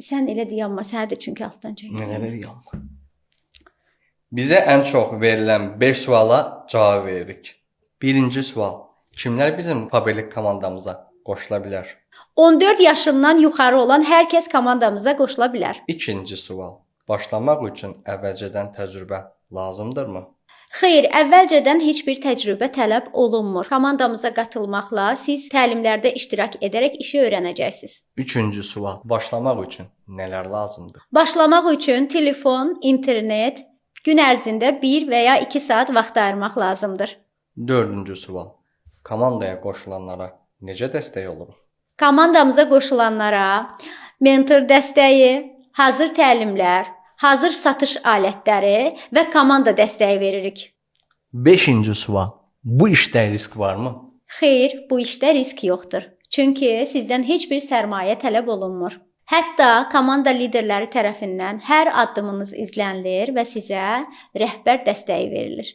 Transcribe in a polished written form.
Sən elə deyə amma sənə də çünki altdan çəkir. Nələr yanma. Bizə ən çox verilən 5 suala cavab veririk. Birinci sual. Kimlər bizim Pabelik komandamıza qoşula bilər? 14 yaşından yuxarı olan hər kəs komandamıza qoşula bilər. İkinci sual. Başlamaq üçün əvvəlcədən təcrübə lazımdırmı? Xeyr, əvvəlcədən heç bir təcrübə tələb olunmur. Komandamıza qatılmaqla siz təlimlərdə iştirak edərək işi öyrənəcəksiniz. Üçüncü sual. Başlamaq üçün nələr lazımdır? Başlamaq üçün telefon, internet, gün ərzində 1 və ya 2 saat vaxt ayırmaq lazımdır. Dördüncü sual. Komandaya qoşulanlara necə dəstək oluruq? Komandamıza qoşulanlara mentor dəstəyi, hazır təlimlər, hazır satış alətləri və komanda dəstəyi veririk. Beşinci sual. Bu işdə risk varmı? Xeyr, bu işdə risk yoxdur. Çünki sizdən heç bir sərmayə tələb olunmur. Hətta komanda liderləri tərəfindən hər addımınız izlənilir və sizə rəhbər dəstəyi verilir.